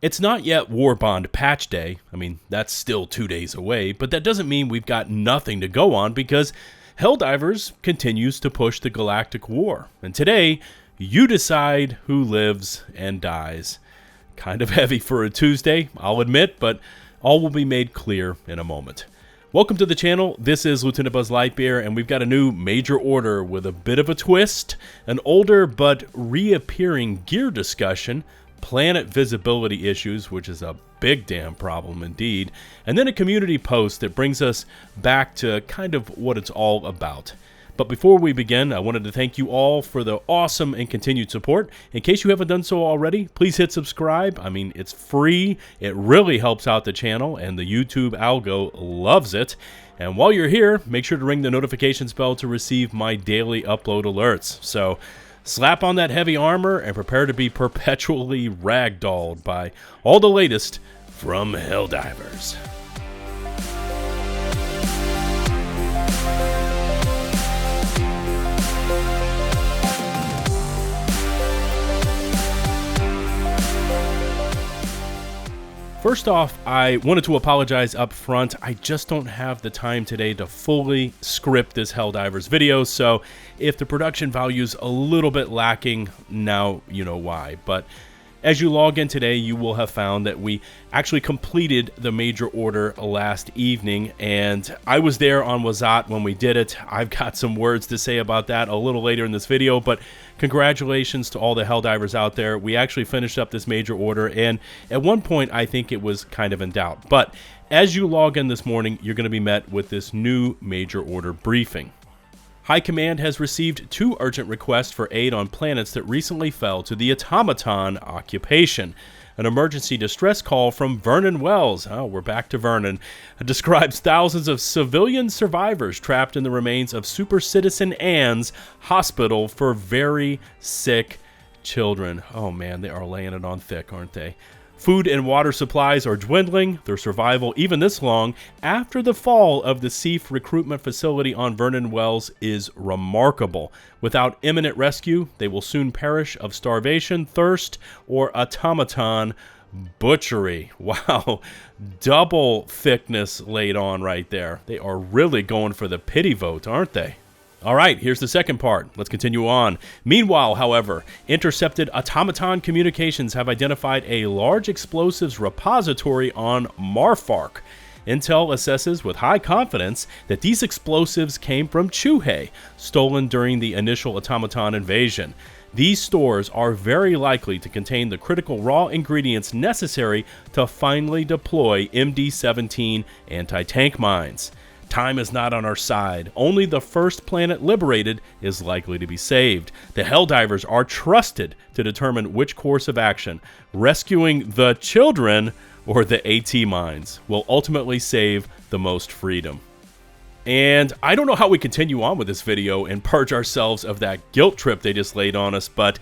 It's not yet Warbond patch day. I mean, that's still 2 days away, but that doesn't mean we've got nothing to go on because Helldivers continues to push the galactic war. And today, you decide who lives and dies. Kind of heavy for a Tuesday, I'll admit, but all will be made clear in a moment. Welcome to the channel. This is LtBuzzLitebeer, and we've got a new major order with a bit of a twist, an older but reappearing gear discussion, planet visibility issues, which is a big damn problem indeed, and then a community post that brings us back to kind of what it's all about. But before we begin, I wanted to thank you all for the awesome and continued support. In case you haven't done so already, please hit subscribe. I mean, it's free. It really helps out the channel, and the YouTube algo loves it. And while you're here, make sure to ring the notifications bell to receive my daily upload alerts. So slap on that heavy armor and prepare to be perpetually ragdolled by all the latest from Helldivers. First off, I wanted to apologize up front. I just don't have the time today to fully script this Helldivers video, so if the production value's a little bit lacking, now you know why. But as you log in today, you will have found that we actually completed the major order last evening, and I was there on Wazat when we did it. I've got some words to say about that a little later in this video, but congratulations to all the Helldivers out there. We actually finished up this major order, and at one point I think it was kind of in doubt. But as you log in this morning, you're going to be met with this new major order briefing. High Command has received 2 urgent requests for aid on planets that recently fell to the automaton occupation. An emergency distress call from Vernen Wells, oh, we're back to Vernen, describes thousands of civilian survivors trapped in the remains of Super Citizen Anne's hospital for very sick children. Oh man, they are laying it on thick, aren't they? Food and water supplies are dwindling, their survival even this long after the fall of the SEAF recruitment facility on Vernen Wells is remarkable. Without imminent rescue, they will soon perish of starvation, thirst, or automaton butchery. Wow, double thickness laid on right there. They are really going for the pity vote, aren't they? All right, here's the second part. Let's continue on. Meanwhile, however, intercepted automaton communications have identified a large explosives repository on Marfark. Intel assesses with high confidence that these explosives came from Chuhey, stolen during the initial automaton invasion. These stores are very likely to contain the critical raw ingredients necessary to finally deploy MD-17 anti-tank mines. Time is not on our side. Only the first planet liberated is likely to be saved. The Helldivers are trusted to determine which course of action, rescuing the children or the AT mines, will ultimately save the most freedom. And I don't know how we continue on with this video and purge ourselves of that guilt trip they just laid on us, but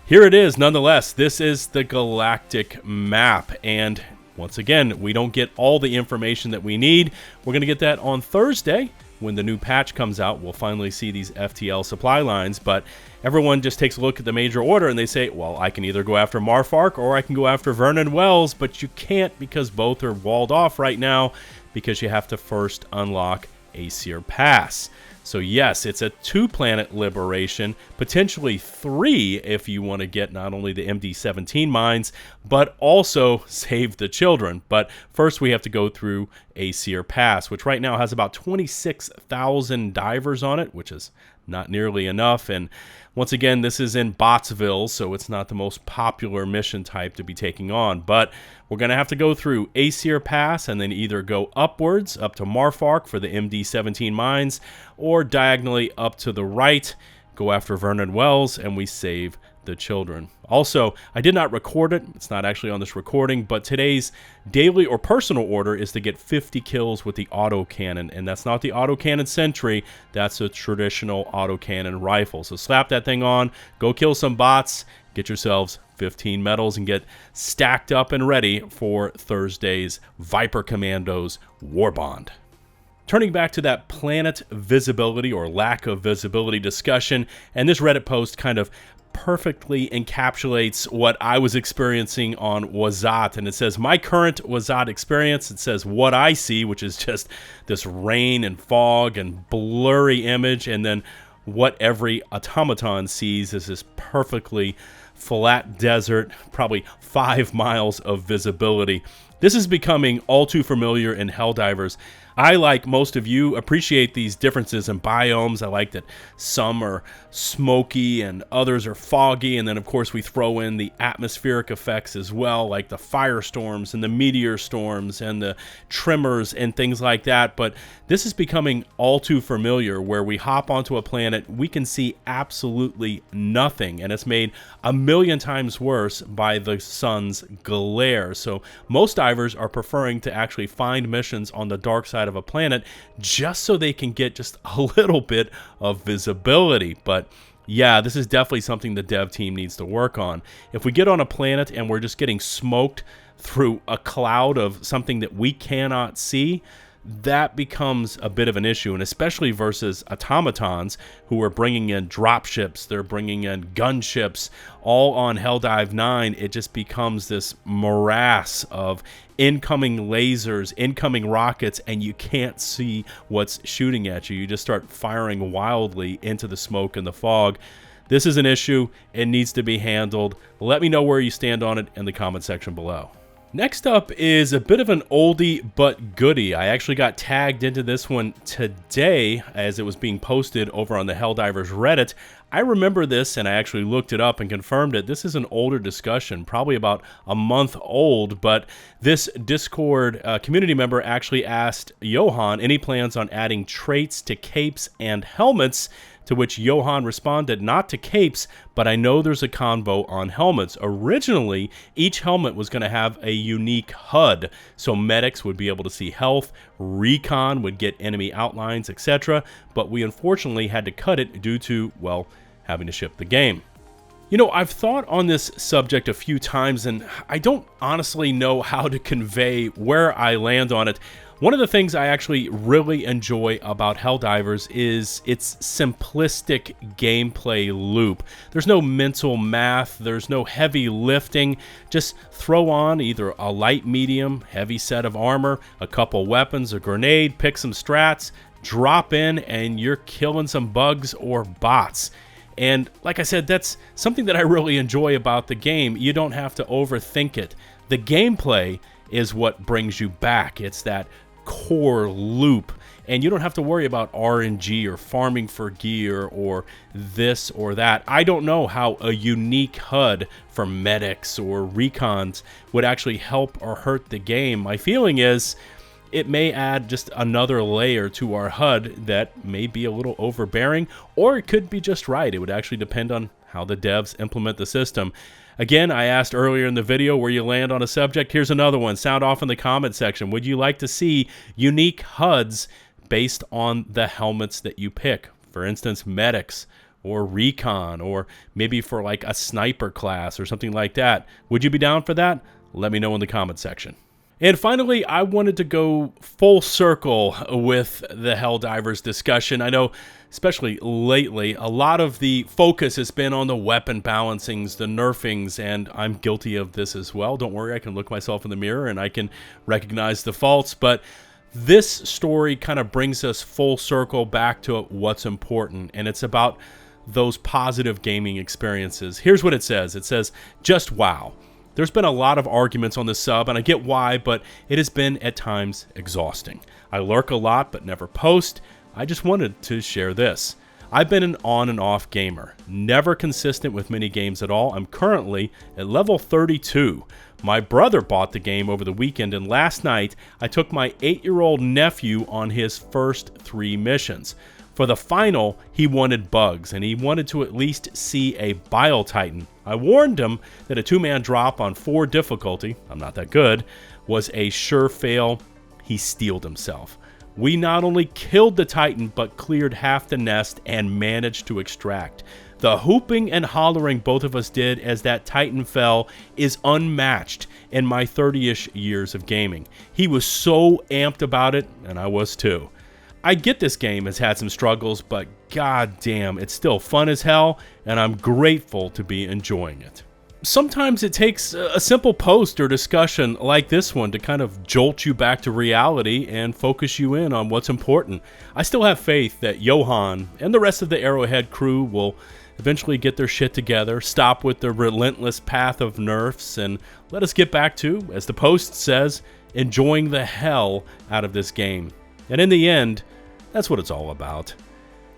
here it is nonetheless. This is the galactic map, and once again, we don't get all the information that we need. We're going to get that on Thursday when the new patch comes out. We'll finally see these FTL supply lines, but everyone just takes a look at the major order and they say, well, I can either go after Marfark or I can go after Vernen Wells, but you can't because both are walled off right now because you have to first unlock Aesir Pass. So yes, it's a 2-planet liberation, potentially 3 if you want to get not only the MD-17 mines, but also save the children. But first we have to go through Aesir Pass, which right now has about 26,000 divers on it, which is not nearly enough. And once again, this is in Botsville, so it's not the most popular mission type to be taking on. But we're going to have to go through Aesir Pass and then either go upwards, up to Marfark for the MD-17 mines, or diagonally up to the right, go after Vernen Wells, and we save the children. Also, I did not record it. It's not actually on this recording, but today's daily or personal order is to get 50 kills with the autocannon, and that's not the autocannon Sentry. That's a traditional autocannon rifle. So slap that thing on, go kill some bots, get yourselves 15 medals, and get stacked up and ready for Thursday's Viper Commandos Warbond. Turning back to that planet visibility or lack of visibility discussion, and this Reddit post kind of perfectly encapsulates what I was experiencing on Wazat. And it says, my current Wazat experience, it says what I see, which is just this rain and fog and blurry image. And then what every automaton sees is this perfectly flat desert, probably 5 miles of visibility. This is becoming all too familiar in Helldivers. I, like most of you, appreciate these differences in biomes. I like that some are smoky and others are foggy, and then of course we throw in the atmospheric effects as well, like the firestorms and the meteor storms and the tremors and things like that. But this is becoming all too familiar, where we hop onto a planet, we can see absolutely nothing, and it's made a million times worse by the sun's glare. So most divers are preferring to actually find missions on the dark side of a planet just so they can get just a little bit of visibility. But yeah, this is definitely something the dev team needs to work on. If we get on a planet and we're just getting smoked through a cloud of something that we cannot see, that becomes a bit of an issue, and especially versus automatons who are bringing in dropships, they're bringing in gunships, all on Helldive 9. It just becomes this morass of incoming lasers, incoming rockets, and you can't see what's shooting at you. You just start firing wildly into the smoke and the fog. This is an issue. It needs to be handled. Let me know where you stand on it in the comment section below. Next up is a bit of an oldie but goodie. I actually got tagged into this one today as it was being posted over on the Helldivers Reddit. I remember this, and I actually looked it up and confirmed it. This is an older discussion, probably about a month old, but this Discord community member actually asked Johan any plans on adding traits to capes and helmets, to which Johan responded, not to capes, but I know there's a combo on helmets. Originally, each helmet was going to have a unique HUD, so medics would be able to see health, recon would get enemy outlines, etc., but we unfortunately had to cut it due to, well, having to ship the game. You know, I've thought on this subject a few times, and I don't honestly know how to convey where I land on it. One of the things I actually really enjoy about Helldivers is its simplistic gameplay loop. There's no mental math, there's no heavy lifting. Just throw on either a light, medium, heavy set of armor, a couple weapons, a grenade, pick some strats, drop in, and you're killing some bugs or bots. And like I said, that's something that I really enjoy about the game. You don't have to overthink it. The gameplay is what brings you back. It's that core loop, and you don't have to worry about RNG or farming for gear or this or that. I don't know how a unique HUD for medics or recons would actually help or hurt the game. My feeling is it may add just another layer to our HUD that may be a little overbearing, or it could be just right. It would actually depend on how the devs implement the system. Again, I asked earlier in the video where you land on a subject. Here's another one. Sound off in the comment section. Would you like to see unique HUDs based on the helmets that you pick? For instance, medics or recon, or maybe for like a sniper class or something like that. Would you be down for that? Let me know in the comment section. And finally, I wanted to go full circle with the Helldivers discussion. I know, especially lately, a lot of the focus has been on the weapon balancings, the nerfings, and I'm guilty of this as well. Don't worry, I can look myself in the mirror and I can recognize the faults, but this story kind of brings us full circle back to what's important, and it's about those positive gaming experiences. Here's what it says. It says, just wow. There's been a lot of arguments on this sub, and I get why, but it has been at times exhausting. I lurk a lot, but never post. I just wanted to share this. I've been an on and off gamer, never consistent with many games at all. I'm currently at level 32. My brother bought the game over the weekend, and last night I took my 8-year-old nephew on his first 3 missions. For the final, he wanted bugs, and he wanted to at least see a Bile Titan. I warned him that a 2-man drop on 4 difficulty, I'm not that good, was a sure fail. He steeled himself. We not only killed the Titan, but cleared half the nest and managed to extract. The hooping and hollering both of us did as that Titan fell is unmatched in my 30-ish years of gaming. He was so amped about it, and I was too. I get this game has had some struggles, but god damn, it's still fun as hell, and I'm grateful to be enjoying it. Sometimes it takes a simple post or discussion like this one to kind of jolt you back to reality and focus you in on what's important. I still have faith that Johan and the rest of the Arrowhead crew will eventually get their shit together, stop with their relentless path of nerfs, and let us get back to, as the post says, enjoying the hell out of this game. And in the end, that's what it's all about.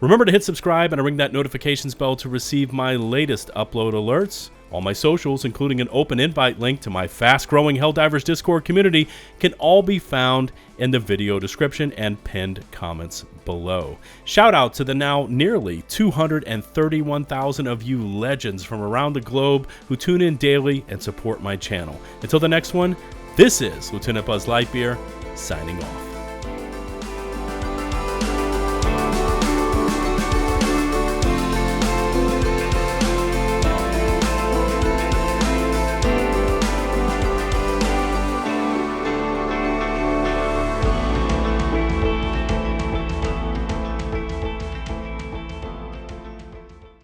Remember to hit subscribe and ring that notifications bell to receive my latest upload alerts. All my socials, including an open invite link to my fast-growing Helldivers Discord community, can all be found in the video description and pinned comments below. Shout out to the now nearly 231,000 of you legends from around the globe who tune in daily and support my channel. Until the next one, this is LtBuzzLitebeer signing off.